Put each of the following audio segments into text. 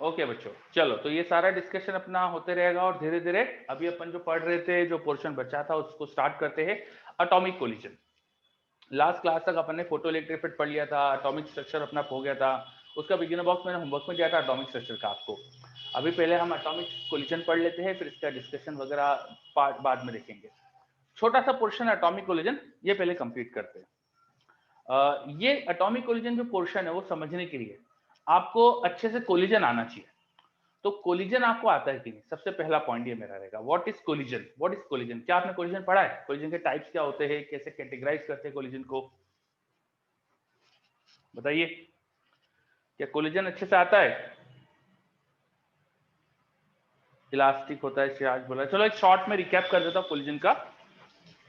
Okay बच्चों, चलो तो ये सारा डिस्कशन अपना होते रहेगा और धीरे धीरे अभी अपन जो पढ़ रहे थे, जो पोर्शन बचा था उसको स्टार्ट करते हैं। Atomic collision. लास्ट क्लास तक अपन ने फोटोइलेक्ट्रिक इफेक्ट पढ़ लिया था, एटॉमिक स्ट्रक्चर अपना हो गया था। उसका बिगिनर बॉक्स मैंने होमवर्क में दिया था एटॉमिक स्ट्रक्चर का आपको। अभी पहले हम एटॉमिक कोलिजन पढ़ लेते हैं, फिर इसका डिस्कशन वगैरह पार्ट बाद में देखेंगे। छोटा सा पोर्शन एटॉमिक कोलिजन ये पहले कंप्लीट करते हैं। ये एटॉमिक कोलिजन जो पोर्शन है वो समझने के लिए आपको अच्छे से कोलिजन आना चाहिए। तो कोलिजन आपको आता है कि नहीं, सबसे पहला पॉइंट ये मेरा रहेगा। What is collision? What is collision? क्या आपने कोलिजन पढ़ा है? कोलिजन के टाइप्स क्या होते हैं, कैसे कैटेगराइज करते हैं कोलिजन को, बताइए। क्या कोलिजन अच्छे से आता है? इलास्टिक होता है, आज बोला। चलो एक शॉर्ट में रिकैप कर देता हूं कोलिजन का।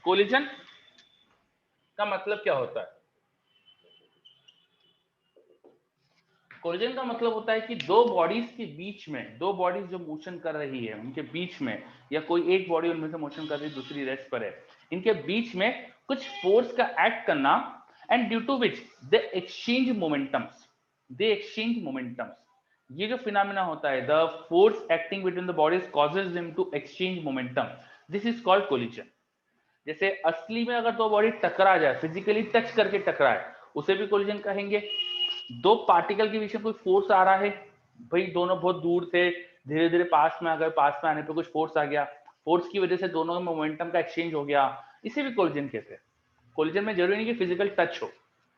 कोलिजन का मतलब क्या होता है? कोलिजन का मतलब होता है कि दो बॉडीज के बीच में, दो बॉडीज जो मोशन कर रही है उनके बीच में, या कोई एक बॉडी उनमें से मोशन कर रही है, दूसरी रेस्ट पर है, इनके बीच में कुछ फोर्स का एक्ट करना, and due to which they exchange momentums. ये जो फिनोमेना होता है, the force acting between the bodies causes them to exchange momentum, this is called collision. जैसे असली में अगर दो बॉडी टकरा जाए, फिजिकली टच करके टकराए, उसे भी कोलिजन कहेंगे। दो पार्टिकल के बीच में कोई फोर्स आ रहा है, भाई दोनों बहुत दूर थे, धीरे धीरे पास में आ गए, पास में आने पे कुछ फोर्स आ गया, फोर्स की वजह से दोनों में मोमेंटम का एक्सचेंज हो गया, इसे भी कोलिजन कहते हैं। कोलिजन में जरूरी नहीं कि फिजिकल टच हो,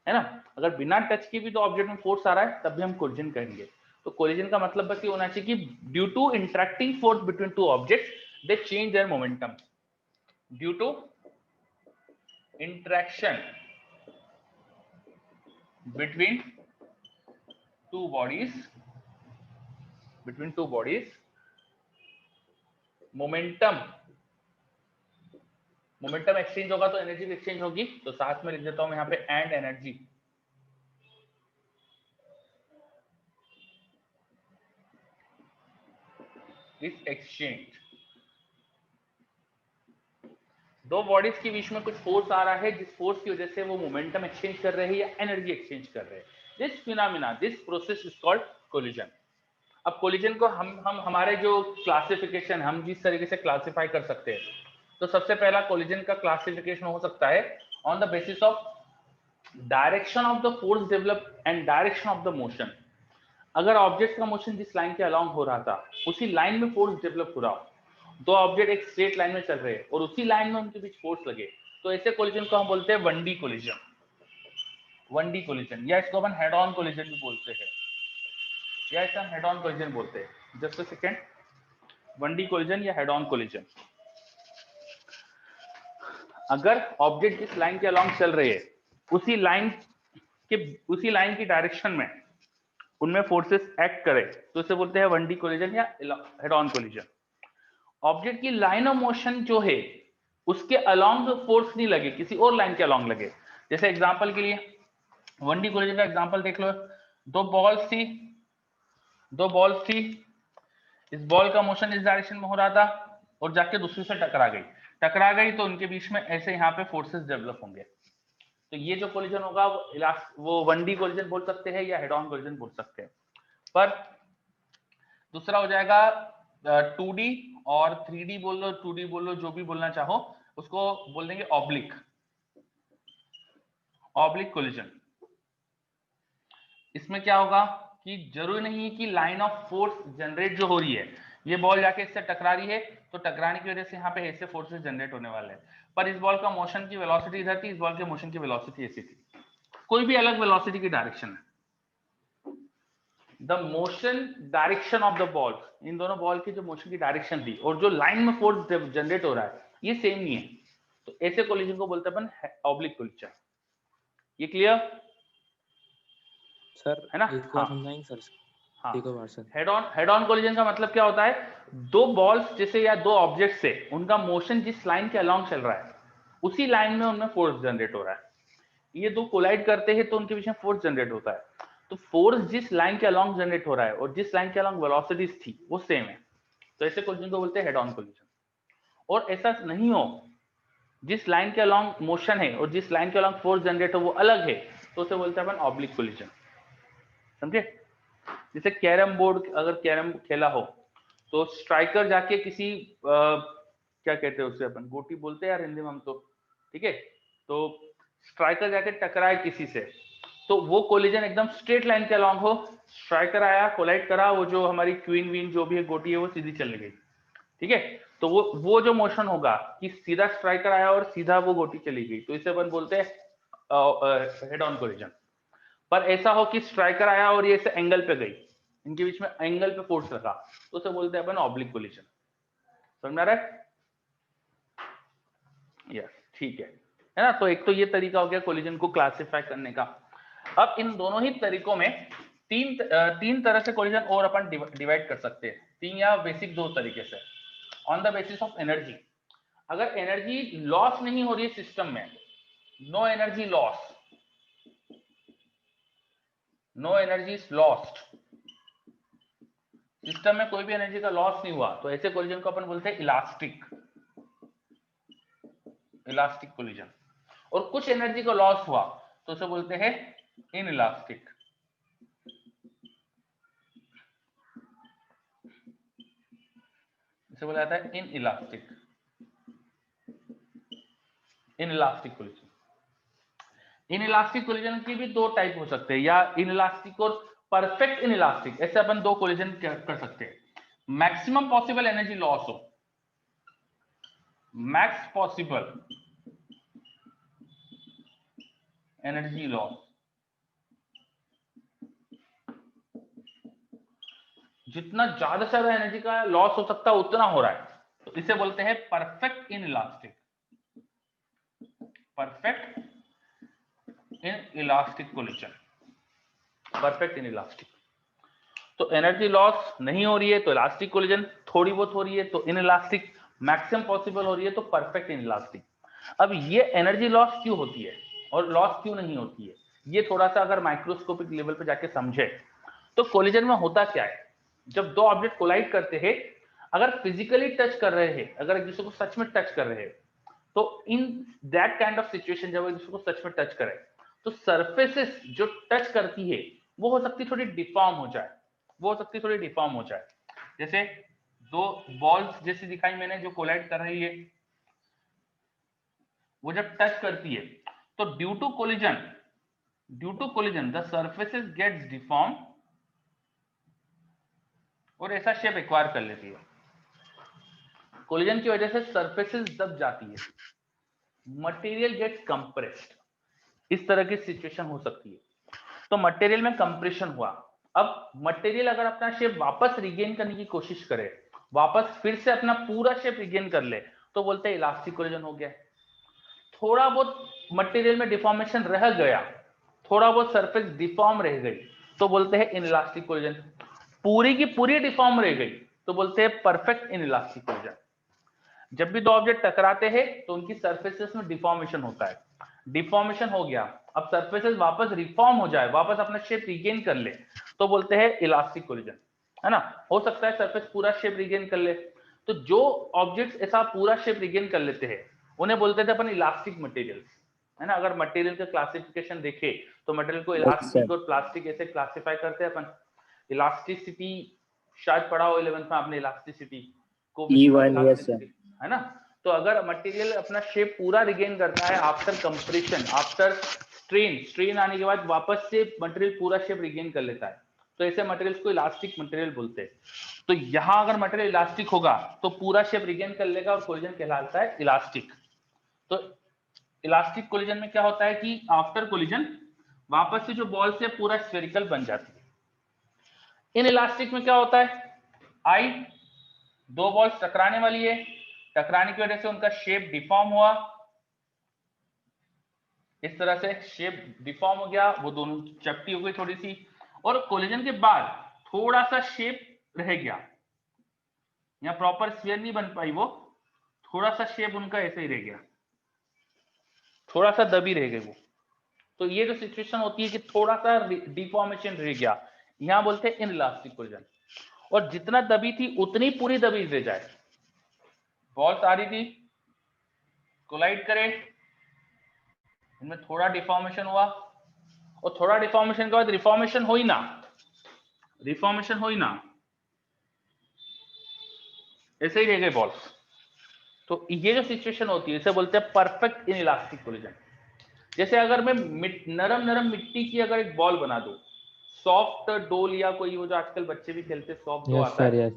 है ना। अगर बिना टच के भी तो ऑब्जेक्ट में फोर्स आ रहा है, तब भी हम कोलिजन कहेंगे। तो कोलिजन का मतलब बस ये होना चाहिए कि due to interacting force between two object they change their momentum, due to interaction between two bodies, momentum exchange होगा तो एनर्जी भी एक्सचेंज होगी। तो साथ में लिख देता हूं मैं यहाँ पे एंड एनर्जी इज एक्सचेंज। दो बॉडीज के बीच में कुछ फोर्स आ रहा है, जिस फोर्स की वजह से वो मोमेंटम एक्सचेंज कर रहे हैं या एनर्जी एक्सचेंज कर रहे हैं। This phenomena, this process is called collision. अब कोलिजन को हम हमारे जो क्लासिफिकेशन, हम जिस तरीके से क्लासिफाई कर सकते हैं, तो सबसे पहला कोलिजन का क्लासिफिकेशन हो सकता है on the basis of direction of the force develop and direction of the motion. अगर ऑब्जेक्ट का मोशन जिस लाइन के अलोंग हो रहा था, उसी लाइन में फोर्स डेवलप हो रहा हो, दो ऑब्जेक्ट एक स्ट्रेट लाइन में चल रहे हैं और उसी लाइन में उनके बीच फोर्स लगे, तो ऐसे कोलिजन को हम बोलते हैं वन डी कोलिजन। या इसको अपन हेड ऑन कोलिजन भी बोलते हैं, या इसे हम हेड ऑन कोलिजन बोलते हैं। Just a second, one D collision या हेड ऑन कोलिजन। अगर ऑब्जेक्ट जिस लाइन के अलोंग चल रहे हैं, उसी लाइन की डायरेक्शन में उनमें फोर्सेस एक्ट करे, तो इसे बोलते हैं वन डी कोलिजन या हेड ऑन कोलिजन। ऑब्जेक्ट की लाइन ऑफ मोशन जो है, उसके अलोंग फोर्स नहीं लगे, किसी और लाइन के अलोंग लगे। जैसे एग्जांपल के लिए वन डी कोलिजन का एग्जांपल देख लो। दो बॉल्स थी, इस बॉल का मोशन इस डायरेक्शन में हो रहा था और जाके दूसरी से टकरा गई तो उनके बीच में ऐसे यहाँ पे फोर्सेस डेवलप होंगे। तो ये जो कोलिजन होगा वो वन डी कोलिजन बोल सकते हैं या हेड ऑन कोलिजन बोल सकते हैं। पर दूसरा हो जाएगा 2D और 3D बोल लो, 2D बोल लो, जो भी बोलना चाहो, उसको बोल देंगे ऑब्लिक कोलिजन। इसमें क्या होगा कि जरूरी नहीं है कि लाइन ऑफ फोर्स जनरेट जो हो रही है, ये बॉल जाके इससे टकरा रही है तो टकराने की वजह से यहाँ पे ऐसे फोर्सेस जनरेट होने वाले हैं, पर इस बॉल का मोशन की वेलोसिटी इधर थी, इस बॉल के मोशन की वेलोसिटी ऐसी थी, कोई भी अलग वेलोसिटी की डायरेक्शन है। The motion direction of the ball, इन दोनों बॉल की जो मोशन की डायरेक्शन थी और जो लाइन में फोर्स जनरेट हो रहा है, ये सेम नहीं है। तो ऐसे कोलिजन को बोलते हैं अपन ऑब्लिक कोलिजन। ये क्लियर सर है ना? एक बार समझाएंगे सर? हाँ, एक बार सर। हेड ऑन कोलिजन का मतलब क्या होता है? दो बॉल्स जैसे या दो ऑब्जेक्ट से उनका मोशन जिस लाइन के अलोंग चल रहा है, उसी लाइन में उनमें फोर्स जनरेट हो रहा है। ये दो कोलाइड करते हैं तो उनके बीच में फोर्स जनरेट होता है। तो फोर्स जिस लाइन के अलोंग जनरेट हो रहा है और जिस लाइन के अलोंग वेलोसिटीज थी वो सेम है, तो ऐसे कोलिजन को बोलते हैं हेड ऑन कोलिजन। और ऐसा नहीं हो, जिस लाइन के अलोंग मोशन है और जिस लाइन के अलोंग फोर्स जनरेट हो वो अलग है, तो उसे बोलते हैं अपन ऑब्लिक कोलिजन। समझे? जैसे कैरम बोर्ड, अगर कैरम खेला हो तो स्ट्राइकर जाके किसी क्या कहते हैं उसे, अपन गोटी बोलते हैं यार हिंदी में हम तो, ठीक है, तो स्ट्राइकर जाके टकराए किसी से, तो वो कोलिजन एकदम स्ट्रेट लाइन के अलॉन्ग हो, स्ट्राइकर आया, कोलाइड करा, वो जो हमारी क्वीन वीन जो भी है गोटी है वो सीधी चली गई, ठीक है, तो वो जो मोशन होगा कि सीधा स्ट्राइकर आया और सीधा वो गोटी चली गई, तो इसे अपन बोलते हैं हेड ऑन कोलिजन। पर ऐसा हो कि स्ट्राइकर आया और ये ऐसे एंगल पे गई, इनके बीच में एंगल पे फोर्स लगा, तो उसे बोलते हैं अपन ऑब्लिक कोलिजन। समझ में आ रहा है? यस, ठीक है ना। तो एक तो ये तरीका हो गया कोलिजन को क्लासिफाई करने का। अब इन दोनों ही तरीकों में तीन तरह से कोलिजन और अपन डिवाइड कर सकते हैं, तीन या बेसिक दो तरीके से। On the basis of energy, अगर एनर्जी लॉस नहीं हो रही है सिस्टम में, no energy loss, no energy is lost, system में कोई भी एनर्जी का लॉस नहीं हुआ, तो ऐसे कोलिजन को अपन बोलते हैं इलास्टिक, इलास्टिक कोलिजन। और कुछ एनर्जी का लॉस हुआ तो उसे बोलते हैं इनइलास्टिक, इसे बोला जाता है inelastic, inelastic collision. Inelastic collision की भी दो टाइप हो सकते हैं, या इनइलास्टिक और परफेक्ट इनइलास्टिक, ऐसे अपन दो कोलिजन कर सकते हैं। मैक्सिमम पॉसिबल एनर्जी लॉस हो, मैक्स पॉसिबल एनर्जी लॉस, जितना ज्यादा से ज्यादा एनर्जी का लॉस हो सकता है उतना हो रहा है, तो इसे बोलते हैं perfect inelastic, perfect inelastic collision, perfect inelastic. तो एनर्जी लॉस नहीं हो रही है तो इलास्टिक कोलिजन, थोड़ी बहुत हो रही है तो इनइलास्टिक, मैक्सिमम पॉसिबल हो रही है तो परफेक्ट इनइलास्टिक। अब ये एनर्जी लॉस क्यों होती है और लॉस क्यों नहीं होती है, ये थोड़ा सा अगर माइक्रोस्कोपिक लेवल पे जाके समझे तो कोलिजन में होता क्या है। जब दो ऑब्जेक्ट कोलाइड करते हैं, अगर फिजिकली टच कर रहे हैं, अगर एक दूसरे को सच में टच कर रहे हैं, तो in that kind of situation जब एक दूसरे को सच में टच करे, तो सरफेसेस जो टच करती है वो हो सकती है थोड़ी डिफॉर्म हो जाए, वो हो सकती है थोड़ी डिफॉर्म हो जाए। जैसे दो बॉल्स जैसी दिखाई मैंने जो कोलाइड कर रही है, वो जब टच करती है तो due to collision the surfaces gets deform और ऐसा शेप एक्वायर कर लेती है। कोलिजन की वजह से सरफेसेस दब जाती है, मटेरियल गेट्स कंप्रेस्ड, इस तरह की सिचुएशन हो सकती है। तो मटेरियल में कंप्रेशन हुआ, अब मटेरियल अगर अपना शेप वापस रिगेन करने की कोशिश करे, वापस फिर से अपना पूरा शेप रिगेन कर ले, तो बोलते हैं इलास्टिक कोलिजन हो गया। थोड़ा बहुत मटेरियल में डिफॉर्मेशन रह गया, थोड़ा बहुत सरफेस डिफॉर्म रह गई, तो बोलते हैं इनइलास्टिक कोलिजन। पूरी की पूरी डिफॉर्म रह गई तो बोलते हैं परफेक्ट इनइलास्टिक कोलिजन। जब भी दो ऑब्जेक्ट टकराते हैं तो उनकी सरफेसेस में डिफॉर्मेशन होता है, डिफॉर्मेशन हो गया, अब सरफेसेस वापस रिफॉर्म हो जाए, वापस अपना शेप रिगेन कर ले, तो बोलते हैं इलास्टिक कोलिजन, है ना। हो सकता है सरफेस पूरा शेप रिगेन कर ले, तो जो ऑब्जेक्ट्स ऐसा पूरा शेप रिगेन कर लेते हैं उन्हें बोलते थे अपन इलास्टिक मटेरियल्स, है ना। अगर मटेरियल का क्लासिफिकेशन देखे तो मटेरियल को इलास्टिक और प्लास्टिक ऐसे क्लासिफाई करते हैं अपन। इलास्टिसिटी शायद पढ़ा हो 11th में आपने, इलास्टिसिटी को इलास्टिसिटी, है ना। तो अगर मटेरियल अपना शेप पूरा रिगेन करता है आफ्टर कंप्रेशन, आफ्टर स्ट्रेन आने के बाद वापस से मटेरियल पूरा शेप रिगेन कर लेता है, तो ऐसे मटेरियल्स को इलास्टिक मटेरियल बोलते हैं। तो यहां अगर मटेरियल इलास्टिक होगा तो पूरा शेप रिगेन कर लेगा और कोलिजन कहलाता है इलास्टिक। तो इलास्टिक कोलिजन में क्या होता है कि आफ्टर कोलिजन वापस से जो बॉल से पूरा स्फेरिकल बन जाती है। इन इलास्टिक में क्या होता है, आई दो बॉल्स टकराने वाली है, टकराने की वजह से उनका शेप डिफॉर्म हुआ, इस तरह से शेप डिफॉर्म हो गया, वो दोनों चपटी हो गई थोड़ी सी, और कोलिजन के बाद थोड़ा सा शेप रह गया, यहाँ प्रॉपर स्फीयर नहीं बन पाई, वो थोड़ा सा शेप उनका ऐसे ही रह गया, थोड़ा सा दबी रह गई वो। तो ये जो सिचुएशन होती है कि थोड़ा सा डिफॉर्मेशन रह गया, यहां बोलते हैं इनइलास्टिक कोलिजन। और जितना दबी थी उतनी पूरी दबी रह जाए, बॉल्स आ रही थी, कोलाइड करे, इनमें थोड़ा डिफॉर्मेशन हुआ, और थोड़ा डिफॉर्मेशन के बाद रिफॉर्मेशन हुई ना, रिफॉर्मेशन हुई ना, ऐसे ही रह गए बॉल्स। तो ये जो सिचुएशन होती है इसे बोलते हैं परफेक्ट इनइलास्टिक कोलिजन। जैसे अगर मैं नरम मिट्टी की अगर एक बॉल बना दूं, सॉफ्ट डोल या कोई वो जो आजकल बच्चे भी खेलते हैं सॉफ्ट डो आता है,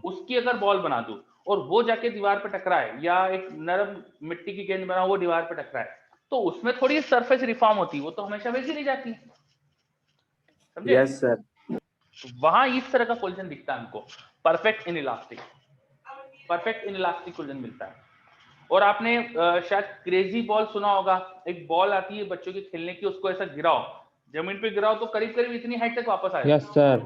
उसकी अगर बॉल बना दूं और वो जाके दीवार पे टकराए, या एक नरम मिट्टी की गेंद बनाओ वो दीवार पे टकराए, तो उसमें थोड़ी सरफेस रिफॉर्म होती है, वो तो हमेशा वैसी नहीं जाती, समझे? Yes sir. वहां इस तरह का कोलिजन दिखता है हमको, परफेक्ट इनइलास्टिक कोलिजन मिलता है। और आपने शायद क्रेजी बॉल सुना होगा, एक बॉल आती है बच्चों के खेलने की, उसको ऐसा गिराओ, जमीन पे गिराओ तो करीब करीब इतनी हाइट तक वापस आ जाती है। यस सर,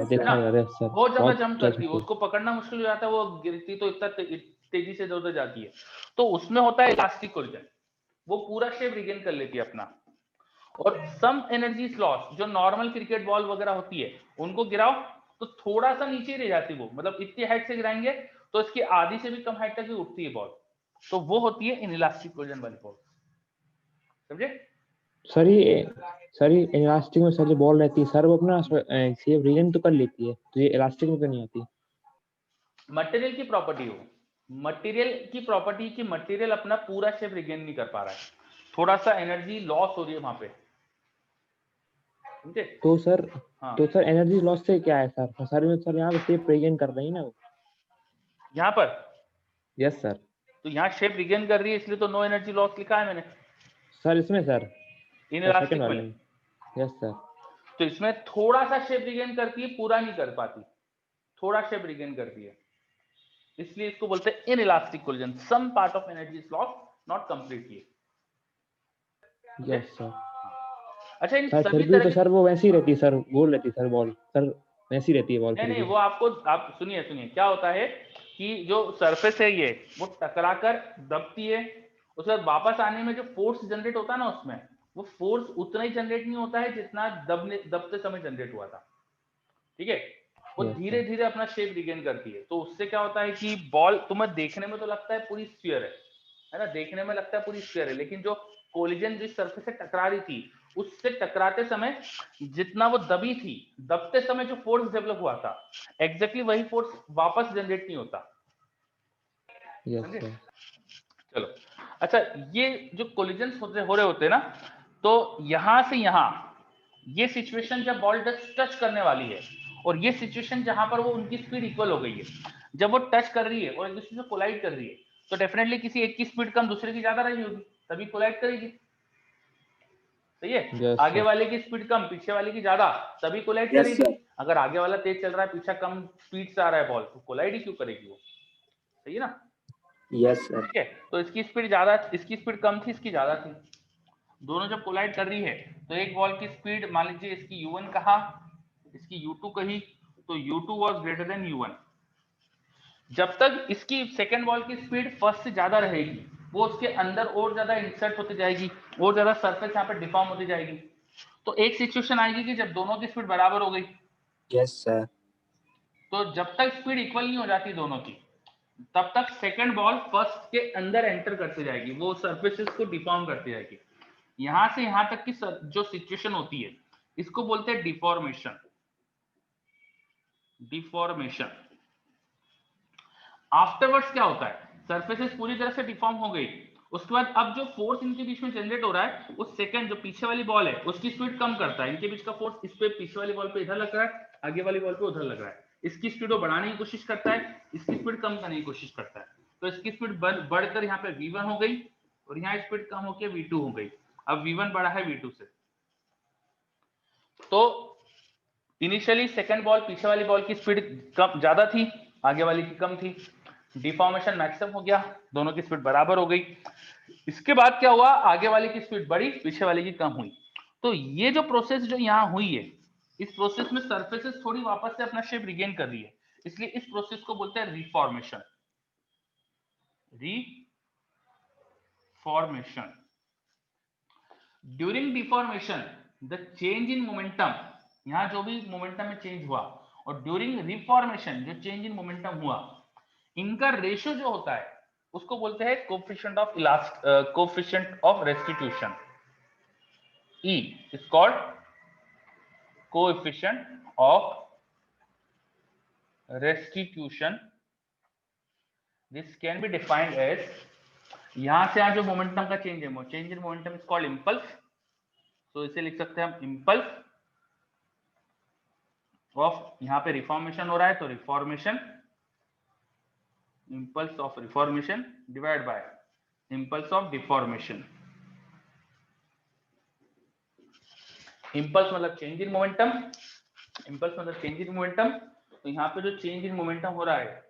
देखा है सर, बहुत ज्यादा जंप करती है, उसको पकड़ना मुश्किल हो जाता है, वो गिरती तो इतना तेजी से इधर जाती है। तो उसमें होता है इलास्टिक कोलिजन, वो पूरा शेप रिगेन कर लेती है अपना। और सम एनर्जी लॉस, जो नॉर्मल क्रिकेट बॉल वगैरह होती है उनको गिराओ तो थोड़ा सा नीचे रह जाती है वो, मतलब इतनी हाइट से गिराएंगे तो इसकी आधी से भी कम हाइट तक उठती है बॉल, तो वो होती है इनइलास्टिक कोलिजन वाली बॉल, समझे? सर ये इलास्टिक में सर जो बॉल रहती है सर, वो अपना शेप रिगेन तो कर लेती है, तो ये इलास्टिक में क्यों नहीं आती? मटेरियल की प्रॉपर्टी हो, मटेरियल अपना पूरा शेप रिगेन नहीं कर पा रहा है, थोड़ा सा एनर्जी लॉस हो रही है वहां पे, समझे? तो सर हाँ, तो सर एनर्जी लॉस से क्या है सर? सर यहाँ पे शेप रिगेन कर रही है ना वो। यहाँ पर यस सर। तो यहाँ शेप रिगेन कर रही है, इसलिए तो नो एनर्जी लॉस लिखा है मैंने सर इसमें सर सेकंड इनइलास्टिक वाले में। में। Yes sir. तो इसमें थोड़ा सा शेप रिगेन करती है, पूरा नहीं कर पाती, थोड़ा शेप रिगेन करती है, इसलिए इसको बोलते हैं inelastic collision, some part of energy is lost, not completely. Yes sir. अच्छा, इन सर सभी फिर भी तरह तो की, सर वो वैसी रहती है सर, गोल रहती है सर बॉल, सर वैसी रहती है बॉल फिर नहीं भी। वो आपको, आप सुनिए क्या होता है कि जो सरफेस है ये वो टकराकर दबती है, उसके बाद वापस आने में जो फोर्स जनरेट होता है ना, उसमें वो फोर्स उतना ही जनरेट नहीं होता है जितना दबते समय जनरेट हुआ था, ठीक है? वो Yes, धीरे sir. धीरे अपना शेप रिगेन करती है, तो उससे क्या होता है कि बॉल तुम्हें देखने में तो लगता है पूरी स्फीयर है ना, देखने में लगता है पूरी स्फीयर है, लेकिन जो कोलिजन जिस सरफेस से टकरा रही थी उससे टकराते समय जितना वो दबी थी, दबते समय जो फोर्स डेवलप हुआ था, एग्जैक्टली वही फोर्स वापस जनरेट नहीं होता, Yes, समझे? sir. चलो, अच्छा, ये जो कोलिजन हो रहे होते हैं ना, तो यहां से यहां ये सिचुएशन जब बॉल टच करने वाली है, और ये सिचुएशन जहां पर वो उनकी स्पीड इक्वल हो गई है, जब वो टच कर रही है और एक दूसरे से कोलाइड कर रही है, तो डेफिनेटली किसी एक की स्पीड कम दूसरे की ज्यादा रही होगी, तभी कोलाइड करेगी, सही है? Yes, आगे sir. वाले की स्पीड कम पीछे वाले की ज्यादा, तभी कोलाइड यस करेगी। सर। अगर आगे वाला तेज चल रहा है, पीछा कम स्पीड से आ रहा है बॉल, तो कोलाइड ही क्यों करेगी वो, सही है ना? Yes sir. ठीक है, तो इसकी स्पीड ज्यादा, इसकी स्पीड कम थी, इसकी ज्यादा थी, दोनों जब कोलाइड कर रही है तो एक बॉल की स्पीड मान लीजिए इसकी u1 कहा, इसकी u2 कही, तो u2 was greater than u1। जब तक इसकी सेकंड बॉल की स्पीड फर्स्ट से ज्यादा रहेगी, वो उसके अंदर और ज्यादा इंसर्ट होती जाएगी, और ज्यादा सरफेस यहाँ पे डिफॉर्म होती जाएगी, तो एक सिचुएशन आएगी कि जब दोनों की स्पीड बराबर हो गई, यस सर। तो जब तक स्पीड इक्वल नहीं हो जाती दोनों की, तब तक सेकंड बॉल फर्स्ट के अंदर एंटर करती जाएगी, वो सरफेसेस को डिफॉर्म करती जाएगी। यहां से यहां तक की जो सिचुएशन होती है इसको बोलते हैं डिफॉर्मेशन। आफ्टरवर्ड्स क्या होता है, सरफेसेस पूरी तरह से डिफॉर्म हो गई, उसके बाद अब जो फोर्स इनके बीच में जनरेट हो रहा है, उस सेकंड जो पीछे वाली बॉल है उसकी स्पीड कम करता है, इनके बीच का फोर्स इस पे पीछे वाली बॉल पे इधर लग रहा है, आगे वाली बॉल पे उधर लग रहा है, इसकी स्पीड वो बढ़ाने की कोशिश करता है, इसकी स्पीड कम करने की कोशिश करता है, तो इसकी स्पीड बढ़कर यहाँ पे v1 हो गई, और यहाँ स्पीड कम होकर v2 हो गई, अब v1 बढ़ा है v2 से। तो इनिशियली सेकंड बॉल पीछे वाली बॉल की स्पीड कम ज्यादा थी, आगे वाली की कम थी, डिफॉर्मेशन मैक्सिमम हो गया, दोनों की स्पीड बराबर हो गई। इसके बाद क्या हुआ, आगे वाले की स्पीड बढ़ी, पीछे वाले की कम हुई। तो ये जो प्रोसेस जो यहां हुई है, इस प्रोसेस में सरफेसेस थोड़ी वापस से अपना शेप रिगेन कर रही है, इसलिए इस प्रोसेस को बोलते हैं reformation. During deformation the change in momentum, यहां जो भी मोमेंटम में चेंज हुआ, और ड्यूरिंग रिफॉर्मेशन जो चेंज इन मोमेंटम हुआ, इनका रेशियो जो होता है उसको बोलते हैं coefficient of restitution. E is called coefficient of restitution, this can be defined as, यहां से यहाँ जो मोमेंटम का चेंज है, change in momentum is called impulse, तो इसे लिख सकते हैं हम इंपल्स ऑफ, यहाँ पे रिफॉर्मेशन हो रहा है तो reformation, impulse of reformation divide by impulse of deformation. Impulse मतलब चेंज इन मोमेंटम, इंपल्स मतलब चेंज इन मोमेंटम, तो यहाँ पे जो चेंज इन मोमेंटम हो रहा है,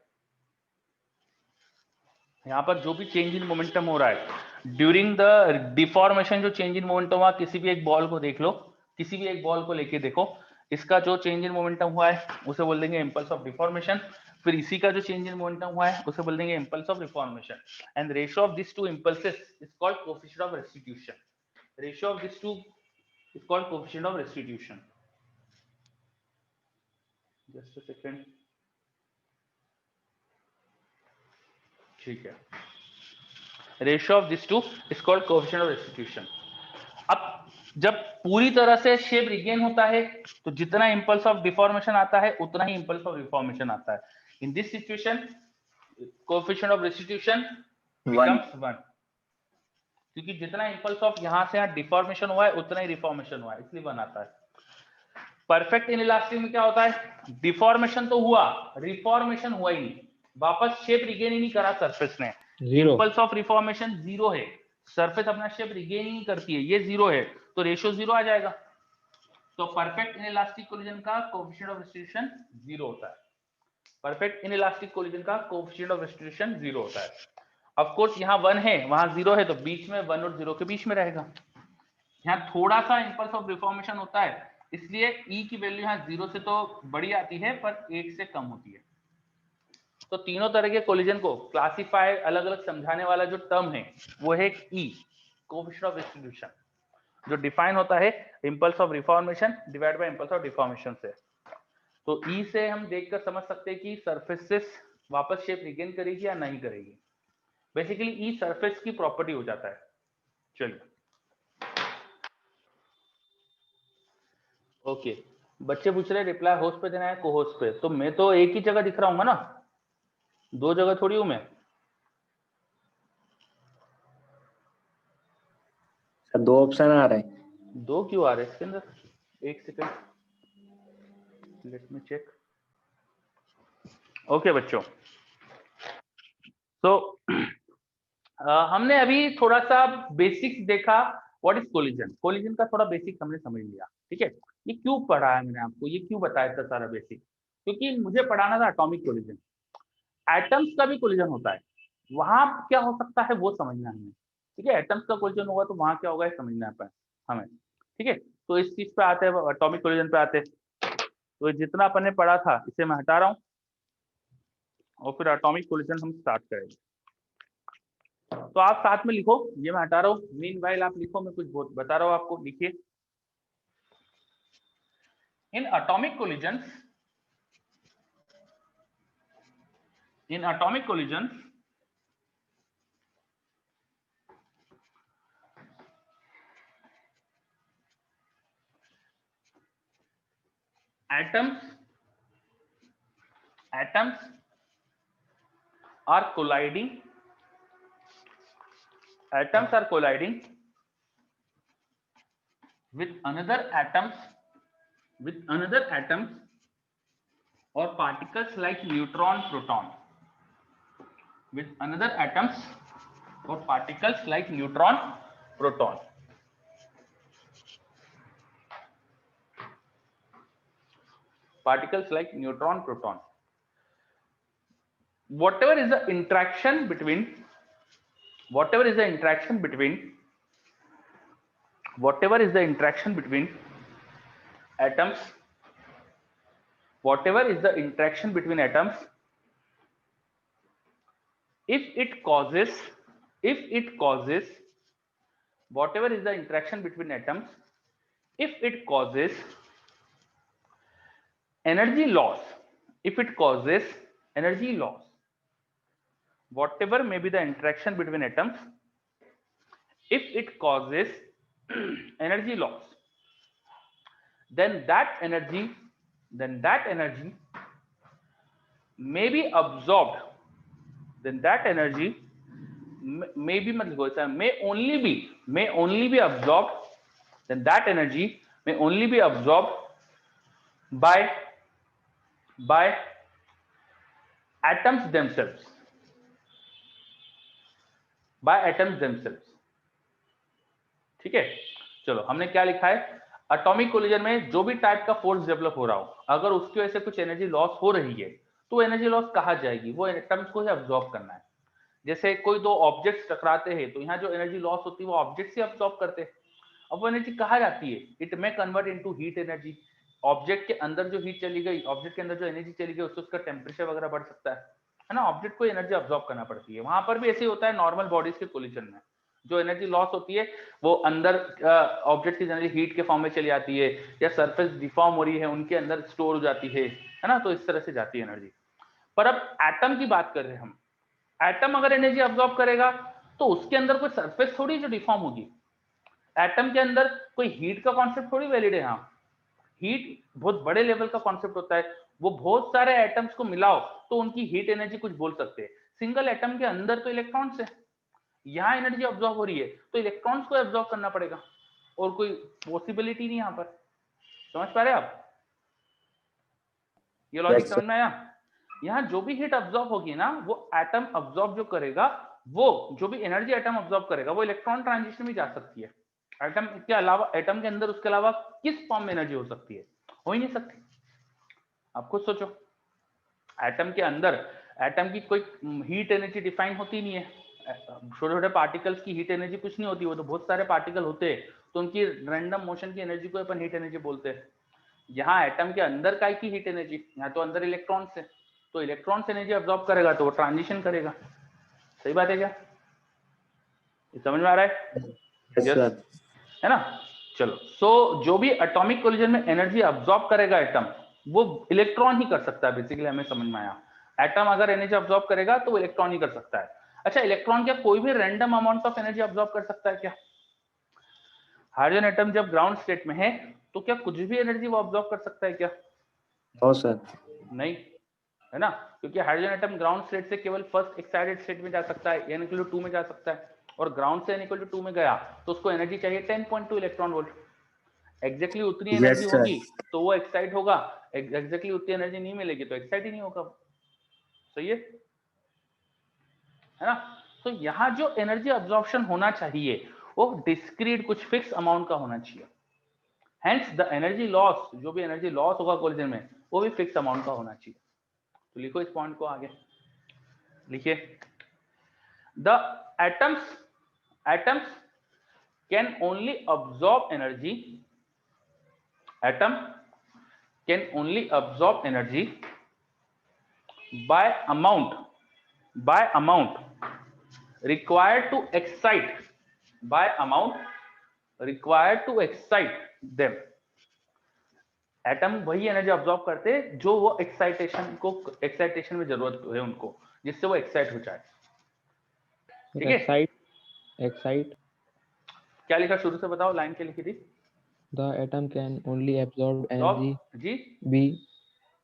यहाँ पर जो भी चेंज इन मोमेंटम हो रहा है ड्यूरिंग द डिफॉर्मेशन, जो चेंज इन मोमेंटम हुआ, किसी भी एक बॉल को देख लो, किसी भी एक बॉल को लेके देखो, इसका जो चेंज इन मोमेंटम हुआ है उसे बोल देंगे इंपल्स ऑफ डिफॉर्मेशन, फिर इसी का जो चेंज इन मोमेंटम हुआ है उसे बोल देंगे impulse of reformation, and ratio of this two impulses is called coefficient of restitution. Ratio of this two is called coefficient of restitution. Just a second, ठीक है, ratio of this two is called coefficient of restitution. अब जब पूरी तरह से shape regain होता है तो जितना इंपल्स ऑफ डिफॉर्मेशन आता है उतना ही इंपल्स ऑफ रिफॉर्मेशन आता है। In this situation coefficient of restitution becomes 1, क्योंकि जितना इंपल्स ऑफ यहां से यहां डिफॉर्मेशन हुआ है उतना ही रिफॉर्मेशन हुआ है, इसलिए 1 आता है। परफेक्ट इनइलास्टिक में क्या होता है, डिफॉर्मेशन तो हुआ, रिफॉर्मेशन हुआ ही नहीं, वापस शेप रिगेन ही नहीं करा सरफेस ने, इंपल्स ऑफ रिफॉर्मेशन 0 है, सरफेस अपना शेप रिगेन ही नहीं करती है, ये 0 है, तो रेशियो 0 आ जाएगा। तो परफेक्ट इनइलास्टिक कोलिजन का कोएफिशिएंट ऑफ रेस्टिट्यूशन 0 होता है। परफेक्ट इनइलास्टिक कोलिजन का कोएफिशिएंट ऑफ रेस्टिट्यूशन 0 होता है। ऑफ कोर्स यहाँ 1 है, वहां 0 है, तो बीच में 1 और 0 के बीच में रहेगा। यहाँ थोड़ा सा इंपल्स ऑफ रिफॉर्मेशन होता है, इसलिए ई की वैल्यू यहाँ 0 से तो बड़ी आती है पर 1 से कम होती है। तो तीनों तरह के कोलिजन को क्लासिफाई अलग अलग समझाने वाला जो टर्म है वो है ई, कोएफिशिएंट ऑफ रेस्टिट्यूशन, जो डिफाइन होता है impulse of reformation divide by impulse of deformation से। तो ई से हम देखकर समझ सकते हैं कि सरफेसेस वापस शेप रिगेन करेगी या नहीं करेगी। बेसिकली ई सरफेस की प्रॉपर्टी हो जाता है। चलिए ओके, बच्चे पूछ रहे रिप्लाई होस्ट पे देना है को होस्ट पे, तो मैं तो एक ही जगह दिख रहा हूँ ना, 2 जगह थोड़ी हूं मैं। सर 2 ऑप्शन आ रहे हैं। 2 क्यों आ रहे हैं इसके अंदर, एक second, let me check. Okay बच्चों, तो हमने अभी थोड़ा सा बेसिक्स देखा, व्हाट इज कोलिजन, कोलिजन का थोड़ा बेसिक हमने समझ लिया, ठीक है। ये क्यों पढ़ा है मैंने आपको, ये क्यों बताया था सारा बेसिक, क्योंकि मुझे पढ़ाना था एटॉमिक कोलिजन, एटम्स का भी कोलिजन होता है, वहां क्या हो सकता है वो समझना है हमें, ठीक है। एटम्स का कोलिजन होगा तो वहां क्या होगा समझना है हमें, ठीक है। तो इस चीज पे आते हैं, एटॉमिक कोलिजन पे आते हैं। तो जितना अपन ने पढ़ा था इसे मैं हटा रहा हूँ और फिर एटॉमिक कोलिजन हम स्टार्ट करेंगे। तो आप साथ में लिखो, ये मैं हटा रहा हूँ, मीनवाइल आप लिखो, मैं कुछ बता रहा हूँ आपको, लिखिए। In atomic collisions, in atomic collisions atoms are colliding, atoms are colliding with another atoms or particles like neutron, proton, with another atoms or particles like neutron, proton. Particles like neutron, proton. Whatever is the interaction between atoms, whatever is the interaction between atoms, if it causes whatever is the interaction between atoms, if it causes energy loss, if it causes energy loss, whatever may be the interaction between atoms, if it causes energy loss, then that energy may be absorbed, then that energy may be मतलब कोई सा may only be absorbed, then that energy may only be absorbed by atoms themselves, ठीक है। चलो हमने क्या लिखा है, एटॉमिक कोलिजन में जो भी टाइप का फोर्स डेवलप हो रहा हो, अगर उसकी वजह से कुछ एनर्जी लॉस हो रही है तो एनर्जी लॉस कहाँ जाएगी, वो एटम्स को ही अब्सॉर्ब करना है। जैसे कोई दो ऑब्जेक्ट्स टकराते हैं तो यहाँ जो एनर्जी लॉस होती है वो ऑब्जेक्ट्स ही अब्सॉर्ब करते हैं। अब वो एनर्जी कहाँ जाती है, it may convert into heat energy. Object के अंदर जो हीट चली गई, ऑब्जेक्ट के अंदर जो एनर्जी चली गई, उससे उसका टेम्परेचर वगैरह बढ़ सकता है ना। ऑब्जेक्ट को एनर्जी अब्सॉर्ब करना पड़ती है। वहां पर भी ऐसे ही होता है नॉर्मल बॉडीज के कोलिजन में, जो एनर्जी लॉस होती है वो अंदर ऑब्जेक्ट की एनर्जी हीट के फॉर्म में चली जाती है, या सरफेस डिफॉर्म हो रही है उनके अंदर स्टोर हो जाती है ना। तो इस तरह से जाती है एनर्जी। पर अब एटम की बात कर रहे हैं हम। एटम अगर एनर्जी अब्सॉर्ब करेगा तो उसके अंदर कोई सरफेस थोड़ी जो डिफॉर्म होगी। एटम के अंदर कोई हीट का कॉन्सेप्ट थोड़ी वैलिड है। यहाँ हीट बहुत बड़े लेवल का कॉन्सेप्ट होता है। वो बहुत सारे एटम्स को मिलाओ तो उनकी हीट एनर्जी कुछ बोल सकते हैं। सिंगल एटम के अंदर तो इलेक्ट्रॉन्स है, यहाँ एनर्जी ऑब्जॉर्व हो रही है तो इलेक्ट्रॉन्स को ऑब्जॉर्व करना पड़ेगा, और कोई पॉसिबिलिटी नहीं यहाँ पर। समझ पा रहे आप, ये लॉजिक समझ में आया। यहाँ जो भी हीट ऑब्जॉर्व होगी ना, वो एटम ऑब्जॉर्व जो करेगा, वो जो भी एनर्जी एटम ऑब्जॉर्व करेगा वो इलेक्ट्रॉन ट्रांजिशन में जा सकती है। एटम के अलावा, एटम के अंदर उसके अलावा किस फॉर्म में एनर्जी हो सकती है, हो ही नहीं सकती। आप खुद सोचो, एटम के अंदर एटम की कोई हीट एनर्जी डिफाइन होती नहीं है। छोटे छोटे पार्टिकल्स की हीट एनर्जी कुछ नहीं होती, वो तो बहुत सारे पार्टिकल होते हैं, तो उनकी रैंडम मोशन की एनर्जी को अपन हीट एनर्जी बोलते हैं। यहाँ एटम के अंदर काय की हीट एनर्जी, यहाँ तो अंदर इलेक्ट्रॉन्स है, तो इलेक्ट्रॉन्स एनर्जी ऑब्जॉर्ब करेगा तो वो ट्रांजिशन करेगा। सही बात है क्या, ये समझ में आ रहा है? yes, है ना। चलो, सो जो भी एटॉमिक कोलिजन में एनर्जी अब्सॉर्ब करेगा एटम, वो इलेक्ट्रॉन ही कर सकता है। बेसिकली हमें समझ में आया, एटम अगर एनर्जी अब्सॉर्ब करेगा तो वो इलेक्ट्रॉन ही कर सकता है। अच्छा, इलेक्ट्रॉन क्या कोई भी random amount of energy absorb कर सकता है क्या? हाइड्रोजन एटम जब ग्राउंड स्टेट में है तो क्या कुछ भी एनर्जी वो अब्सॉर्ब कर सकता है क्या? नो सर, नहीं, है ना, क्योंकि हाइड्रोजन एटम ग्राउंड स्टेट से केवल फर्स्ट एक्साइटेड स्टेट में जा सकता है, n = 2 में जा सकता है, और ग्राउंड से n = 2 में गया तो उसको एनर्जी चाहिए 10.2 इलेक्ट्रॉन वोल्ट। एग्जैक्टली उतनी एनर्जी yes, होगी तो वो एक्साइट होगा, एग्जैक्टली उतनी एनर्जी नहीं मिलेगी तो एक्साइट ही नहीं होगा। सही है ना। तो यहाँ जो एनर्जी अब्जॉर्प्शन होना चाहिए वो डिस्क्रीट कुछ फिक्स अमाउंट का होना चाहिए। हेंस द एनर्जी लॉस, जो भी एनर्जी लॉस होगा कोलिजन में, वो भी फिक्स अमाउंट का होना चाहिए। तो लिखो इस पॉइंट को आगे लिखिए, the atoms can only absorb energy, atom can only absorb energy by amount required to excite, by amount required to excite them। Atom वही एनर्जी अब्सॉर्ब करते हैं जो वो एक्साइटेशन में जरूरत है उनको, जिससे वो एक्साइट हो जाए। ठीक है, excite क्या लिखा शुरू से बताओ, लाइन क्या लिखी थी? the atom can only absorb energy जी,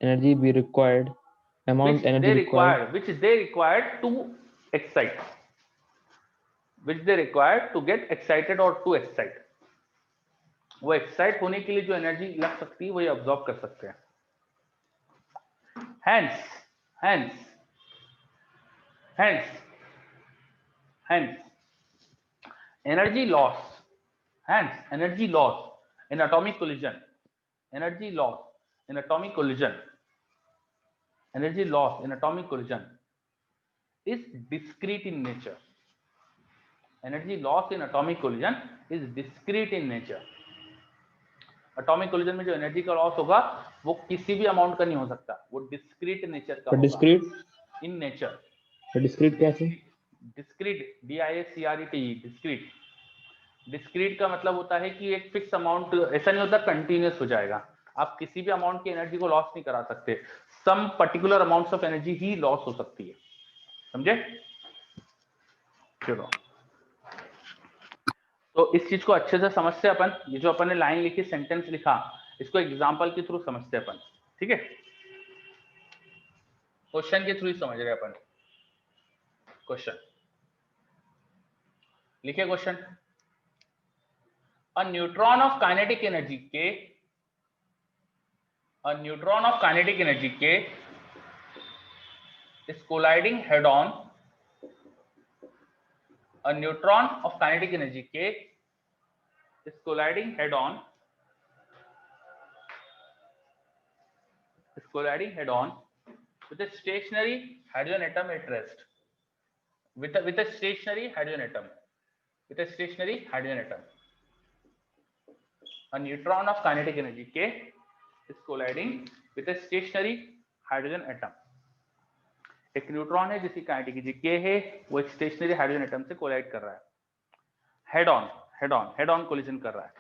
energy be required, amount energy required, which they required to excite, which they required to get excited or to excite। वो एक्साइट होने के लिए जो एनर्जी लग सकती है वो ये अब्सॉर्ब कर सकते हैं। hence energy loss, in atomic collision, energy loss in atomic collision is discrete in nature। energy loss in atomic collision is discrete in nature। Atomic collision में जो एनर्जी का लॉस होगा वो किसी भी अमाउंट का नहीं हो सकता, वो डिस्क्रीट नेचर का होगा। डिस्क्रीट इन नेचर, डिस्क्रीट कैसे? डिस्क्रीट डिस्क्रीट, डिस्क्रीट का मतलब होता है कि एक फिक्स अमाउंट, ऐसा नहीं होता कंटिन्यूअस हो जाएगा। आप किसी भी अमाउंट की एनर्जी को लॉस नहीं करा सकते, some particular amounts of energy ही लॉस हो सकती है। समझे? चलो, तो इस चीज को अच्छे से समझते अपन। ये जो अपन ने लाइन लिखी, सेंटेंस लिखा, इसको एग्जांपल के थ्रू समझते अपन। ठीक है, क्वेश्चन के थ्रू समझ रहे अपन। क्वेश्चन लिखिए question. A neutron of kinetic energy के is colliding head on. A neutron of kinetic energy K is colliding head on with a stationary hydrogen atom at rest. With a stationary hydrogen atom. A neutron of kinetic energy K is colliding with a stationary hydrogen atom. एक neutron है जिसकी kinetic energy K है, वो एक stationery hydrogen atom से collide कर रहा है, हेड ऑन कोलिजन कर रहा है,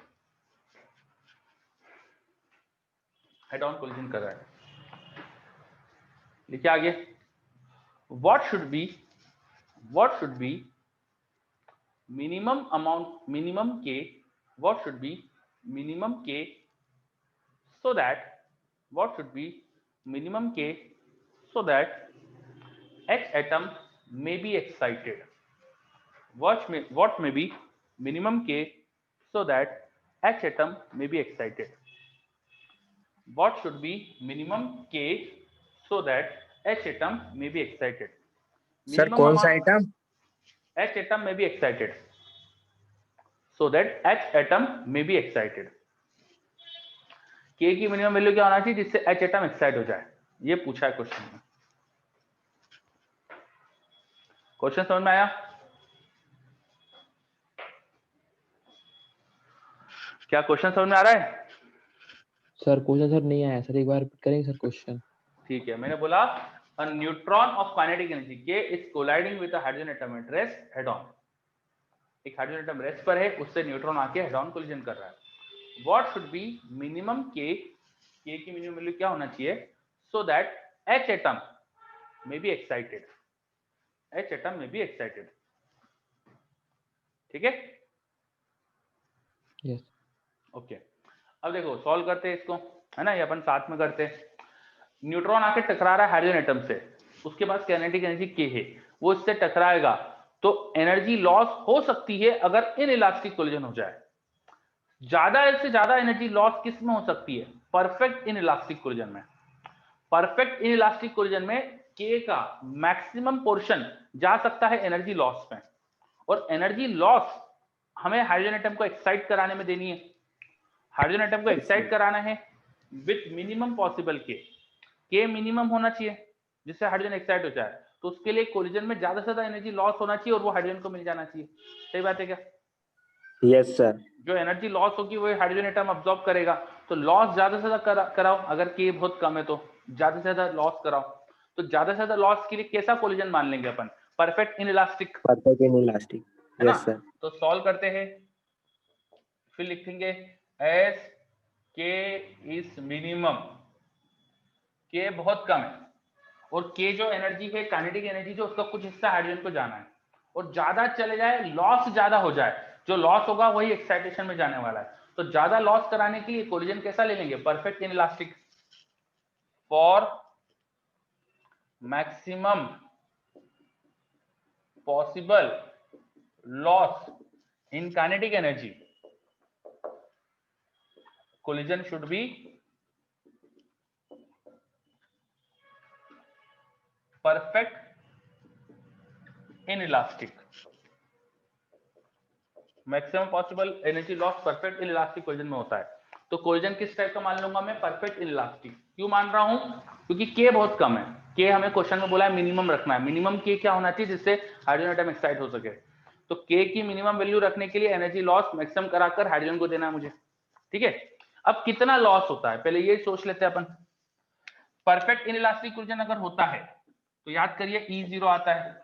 लिखिए आगे। What should be minimum K so that H atom may be excited. What may be minimum K so that H atom may be excited? What should be minimum K so that H atom may be excited? Sir कौन सा atom? H atom may be excited. So that H atom may be excited. K की minimum value क्या होना चाहिए जिससे H atom excite हो जाए? ये पूछा है क्वेश्चन में। क्वेश्चन समझ में आया? क्या क्वेश्चन समझ में आ रहा है? सर क्वेश्चन सर नहीं आया सर, एक बार रिपीट करेंगे सर क्वेश्चन। ठीक है, मैंने बोला a neutron of kinetic energy K is colliding with a hydrogen atom at rest head on. एक हाइड्रोजन एटम रेस्ट पर है, उससे न्यूट्रॉन आके हेड ऑन कोलिजन कर रहा है। What should be minimum K की मिनिमम वैल्यू क्या होना चाहिए so that H atom may be excited. ठीक है? यस। ओके, अब देखो सॉल्व करते हैं इसको, है ना, ये अपन साथ में करते हैं। न्यूट्रॉन आके टकरा रहा है हाइड्रोजन एटम से, उसके पास काइनेटिक एनर्जी K है, वो इससे टकराएगा तो एनर्जी लॉस हो सकती है अगर इनइलास्टिक कोलिजन हो जाए। ज्यादा से ज्यादा एनर्जी लॉस किस में हो सकती है? परफेक्ट इनइलास्टिक कोलिजन में। परफेक्ट इनइलास्टिक कोलिजन में K का मैक्सिमम पोर्शन जा सकता है एनर्जी लॉस में, और एनर्जी लॉस हमें हाइड्रोजन एटम को एक्साइट कराने में देनी है। हाइड्रोजन एटम को एक्साइट कराना है with minimum possible K minimum होना चाहिए जिससे हाइड्रोजन एक्साइट हो जाए, तो उसके लिए कोलिजन में ज्यादा से ज्यादा एनर्जी लॉस होना चाहिए और वो हाइड्रोजन को मिल जाना चाहिए। सही बात है क्या? Yes sir. जो एनर्जी लॉस होगी वो हाइड्रोजन एटम अब्सॉर्ब करेगा, तो लॉस ज्यादा से ज्यादा कराओ। अगर K बहुत कम है तो ज्यादा से ज्यादा लॉस कराओ। तो ज्यादा से ज्यादा लॉस के लिए कैसा कोलिजन मान लेंगे अपन? परफेक्ट इनइलास्टिक, यस ना? सर। तो सॉल्व करते हैं, फिर लिखेंगे S K is minimum. K बहुत कम है और K जो एनर्जी है काइनेटिक एनर्जी जो उसका कुछ हिस्सा हाइड्रोजन को जाना है, और ज्यादा चले जाए, लॉस ज्यादा हो जाए, जो लॉस होगा वही एक्साइटेशन में जाने वाला है। तो ज्यादा लॉस कराने के लिए कोलिजन कैसा ले लेंगे? Perfect inelastic. For maximum possible loss in kinetic energy collision should be perfect inelastic. Maximum possible energy loss perfect inelastic collision में होता है। तो कोलिजन किस टाइप का मान लूंगा मैं? Perfect inelastic. क्यों मान रहा हूं? क्योंकि K बहुत कम है। K हमें क्वेश्चन में बोला है मिनिमम रखना है। मिनिमम K क्या होना चाहिए जिससे हाइड्रोजन एटम एक्साइट हो सके? तो K की मिनिमम वैल्यू रखने के लिए एनर्जी लॉस मैक्सिमम कराकर हाइड्रोजन को देना है मुझे। ठीक है, अब कितना लॉस होता है पहले ये सोच लेते हैं अपन। परफेक्ट इनइलास्टिक कोलिजन अगर होता है तो याद करिए E0 आता है।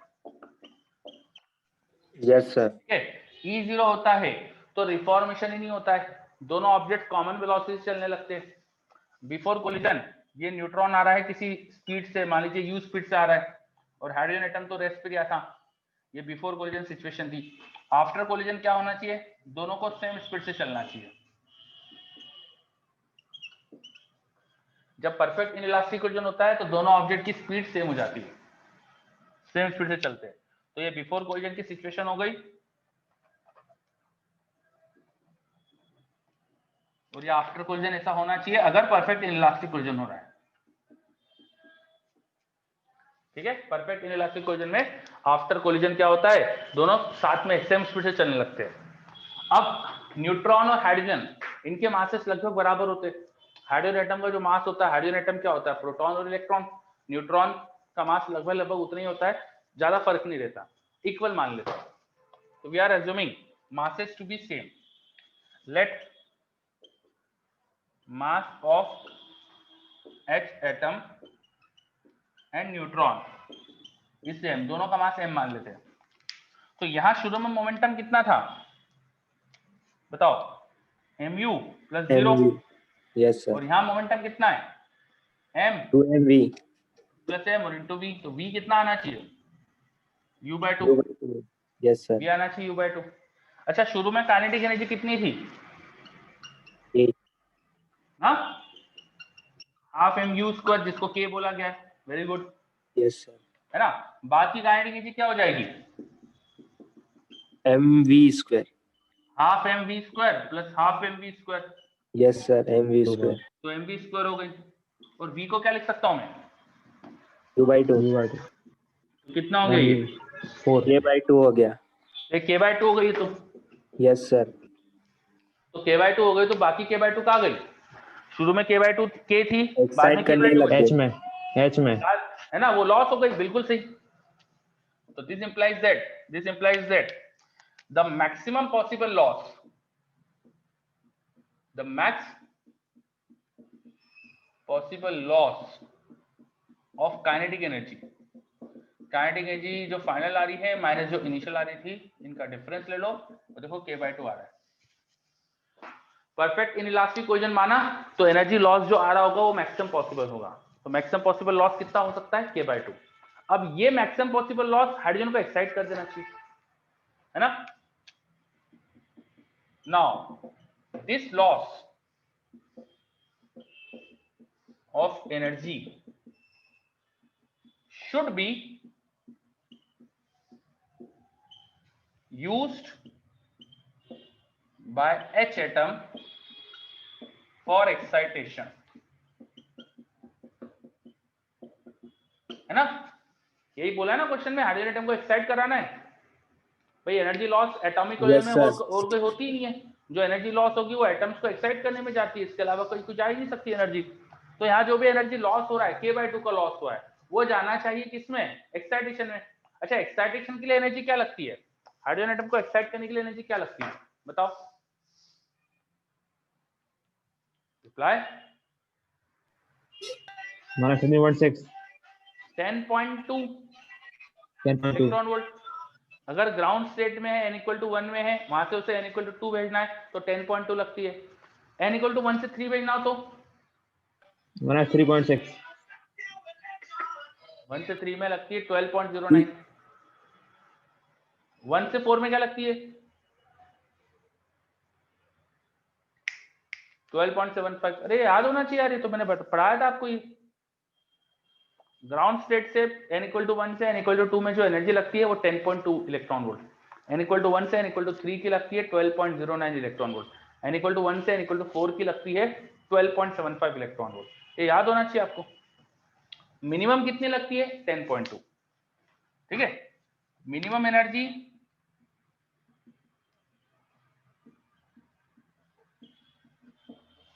Yes sir. ठीक है, E0 होता है तो रिफॉर्मेशन ही नहीं होता है, दोनों ऑब्जेक्ट कॉमन वेलोसिटी से चलने लगते हैं। बिफोर कोलिजन ये न्यूट्रॉन आ रहा है किसी स्पीड से, मान लीजिए u स्पीड से आ रहा है, और हाइड्रोजन एटम तो रेस्ट पे गया था। ये बिफोर कोलिजन सिचुएशन थी। आफ्टर कोलिजन क्या होना चाहिए? दोनों को सेम स्पीड से चलना चाहिए। जब परफेक्ट इनइलास्टिक कोलिजन होता है तो दोनों ऑब्जेक्ट की स्पीड सेम हो जाती है, सेम स्पीड से चलते हैं। तो ये बिफोर कोलिजन की सिचुएशन हो गई, और ये आफ्टर कोलिजन ऐसा होना चाहिए अगर परफेक्ट इनइलास्टिक कोलिजन हो रहा है। ठीक है, परफेक्ट इनइलास्टिक कोलिजन में आफ्टर कोलिजन क्या होता है, दोनों साथ में सेम स्पीड से चलने लगते हैं। अब न्यूट्रॉन और हाइड्रोजन, इनके मासेस लगभग बराबर होते हैं। हाइड्रोजन एटम का जो मास होता है, हाइड्रोजन एटम क्या होता है, प्रोटॉन और इलेक्ट्रॉन। न्यूट्रॉन का मास लगभग उतना ही होता है, ज्यादा फर्क नहीं रहता, इक्वल मान लेते हैं। तो we are assuming masses to be same. Let mass of H atom and neutron is same, दोनों का मास m मान लेते हैं। तो यहां शुरू में मोमेंटम कितना था बताओ, mu प्लस 0। Yes sir. और यहां मोमेंटम कितना है, m 2mv प्लस m और इंटू v। तो v कितना आना चाहिए, u/2। Yes sir. v आना चाहिए u/2। अच्छा, शुरू में काइनेटिक एनर्जी कितनी थी, हाँ, हाफ mu स्क्वायर, जिसको k बोला गया है। Very good, yes sir. है ना। बाद की काइनेटिक एनर्जी क्या हो जाएगी, mv square. Half mv square plus half mv square. Yes sir, mv square. तो mv स्क्वायर हो गई, और v को क्या लिख सकता हूं मैं, u/2। तो कितना हो गया ये, k/2 हो गया। k/2 हो गई। तो यस सर। तो k/2 हो गई, तो बाकी k/2 कहाँ गई, शुरू में k/2 k थी, बाद में एक्साइट करने k/2 लग एच गए। में, एच में, है ना, वो लॉस हो गई, बिल्कुल सही। तो this implies that the maximum possible loss, the max possible loss of kinetic energy, kinetic energy जो फाइनल आ रही है माइनस जो इनिशियल आ रही थी, इनका डिफरेंस ले लो और देखो k/2 आ रहा है। परफेक्ट इनइलास्टिक कोलिजन माना तो एनर्जी लॉस जो आ रहा होगा वो मैक्सिमम पॉसिबल होगा। तो मैक्सिमम पॉसिबल लॉस कितना हो सकता है, k/2। अब ये मैक्सिमम पॉसिबल लॉस हाइड्रोजन को एक्साइट कर देना चाहिए, है ना। Now this loss of energy should be used by H atom for excitation, है ना। यही बोला है ना क्वेश्चन में, हाइड्रोजन एटम को एक्साइट कराना है। भाई एनर्जी लॉस एटॉमिक कोलिजन में Yes, sir. और कोई होती ही नहीं है। जो एनर्जी लॉस होगी वो एटम्स को एक्साइट करने में जाती है, इसके अलावा कोई कुछ जा ही नहीं सकती एनर्जी। तो यहाँ जो भी एनर्जी लॉस हो रहा है, k/2 का लॉस हुआ है, वो जाना चाहिए किसमें, एक्साइटेशन में। अच्छा, एक्साइटेशन के लिए एनर्जी क्या लगती है, हाइड्रोजन एटम को एक्साइट करने के लिए एनर्जी क्या लगती है बताओ, रिप्लाई। 10.6 10.2 10.2 electron volt. अगर ग्राउंड स्टेट में है, n=1 में है, वहां से उसे n=2 भेजना है तो 10.2 लगती है। n=1 से 3 भेजना हो तो 3.6 1 से 3 में लगती है 12.09। 1 से 4 में क्या लगती है 12.75। अरे याद होना चाहिए यार, ये तो मैंने पढ़ाया था आपको। ये ग्राउंड स्टेट से n=1 से n=2 में जो एनर्जी लगती है वो 10.2 इलेक्ट्रॉन वोल्ट, n=1 से n=3 की लगती है 12.09 इलेक्ट्रॉन वोल्ट, n=1 से n=4 की लगती है 12.75 इलेक्ट्रॉन वोल्ट। ये याद होना चाहिए आपको। मिनिमम कितनी लगती है 10.2। ठीक है, मिनिमम एनर्जी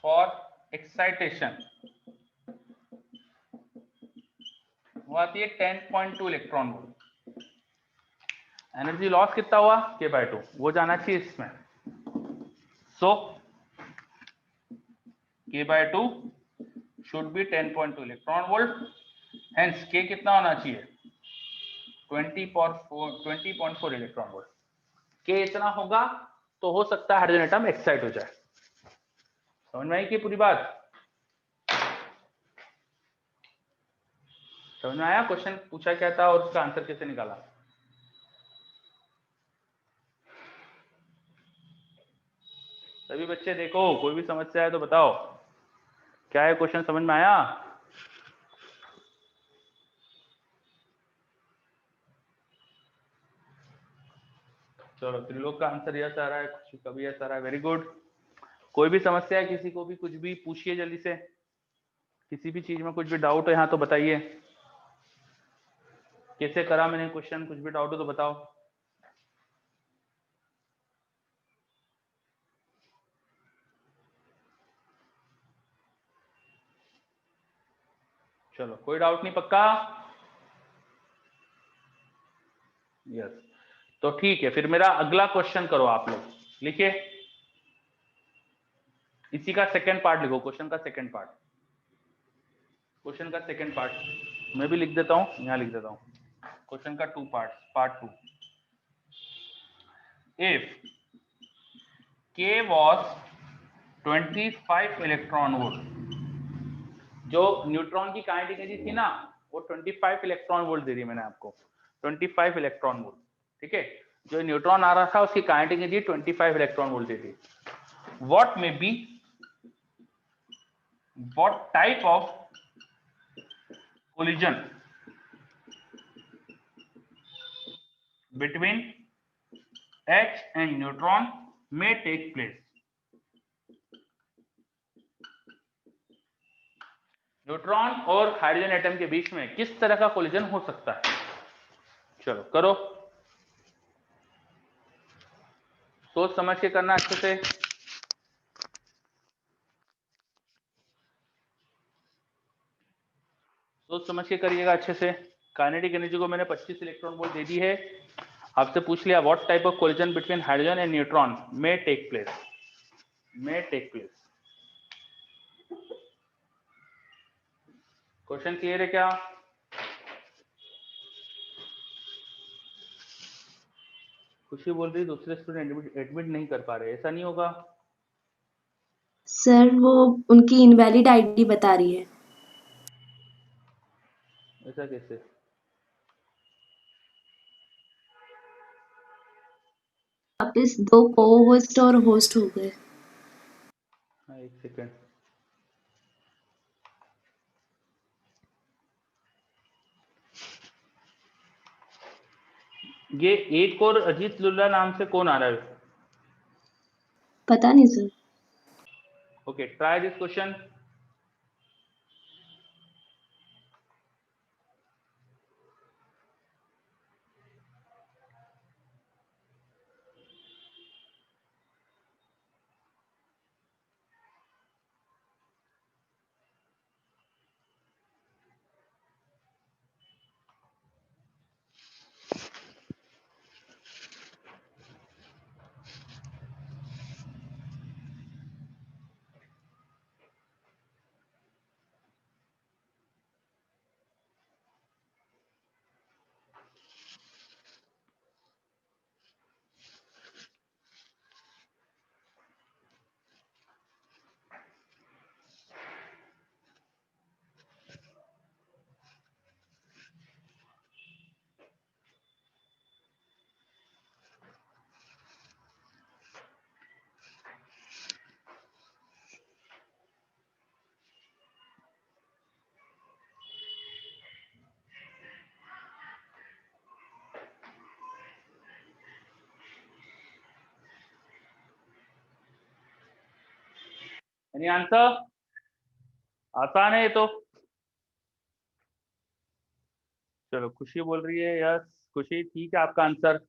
फॉर एक्साइटेशन वो आती है 10.2 इलेक्ट्रॉन वोल्ट। एनर्जी लॉस कितना हुआ k/2, वो जाना चाहिए इसमें। सो k/2 should be 10.2 electron volt, hence k कितना होना चाहिए 20.4 इलेक्ट्रॉन वोल्ट। k इतना होगा तो हो सकता है हाइड्रोजन एटम एक्साइट हो जाए। समझ में आई कि पूरी बात, समझ में आया क्वेश्चन पूछा क्या था और उसका आंसर कैसे निकाला। सभी बच्चे देखो, कोई भी समस्या है तो बताओ। क्या है क्वेश्चन, समझ में आया? चलो त्रिलोक का आंसर यस आ रहा है, खुशी का भी यस आ रहा है, वेरी गुड। कोई भी समस्या है किसी को भी, कुछ भी पूछिए जल्दी से, किसी भी चीज में कुछ भी डाउट हो यहाँ तो बताइए। कैसे करा मैंने क्वेश्चन, कुछ भी डाउट हो तो बताओ। चलो कोई डाउट नहीं, पक्का? यस, तो ठीक है, फिर मेरा अगला क्वेश्चन करो आप लोग, लिखिए। इसी का सेकंड पार्ट लिखो, क्वेश्चन का सेकंड पार्ट, क्वेश्चन का सेकंड पार्ट मैं भी लिख देता हूं, यहाँ लिख देता हूं। क्वेश्चन का 2 part, part 2। If K was 25 electron volt, जो न्यूट्रॉन की काइनेटिक एनर्जी थी ना, वो 25 इलेक्ट्रॉन वोल्ट दे दी मैंने आपको, 25 इलेक्ट्रॉन वोल्ट, ठीक है। जो न्यूट्रॉन आ रहा था उसकी kinetic energy 25 electron volt they the. What may be, what type of collision between H and neutron may take place? Neutron और हाइड्रोजन एटम के बीच में किस तरह का कोलिजन हो सकता है? चलो करो, सोच समझ के करना अच्छे से। सोच समझ के करिएगा अच्छे से। काइनेटिक एनर्जी को मैंने 25 इलेक्ट्रॉन वोल्ट दे दी है। आपसे पूछ लिया what type of collision between hydrogen and neutron may take place, may take place. Question clear है क्या? खुशी बोल रही दूसरे स्टूडेंट एडमिट नहीं कर पा रहे, ऐसा नहीं होगा? सर वो उनकी इनवैलिड आईडी बता रही है। ऐसा कैसे? वापस 2 को-होस्ट और होस्ट हो गए। हाँ एक सेकेंड, ये एक और अजीत लुल्ला नाम से कौन आ रहा है? पता नहीं sir. Okay, try this question. Any answer? आसान है ये तो। चलो खुशी बोल रही है यस, खुशी ठीक है आपका आंसर।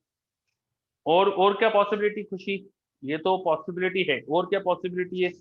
और क्या पॉसिबिलिटी खुशी? ये तो पॉसिबिलिटी है, और क्या पॉसिबिलिटी है?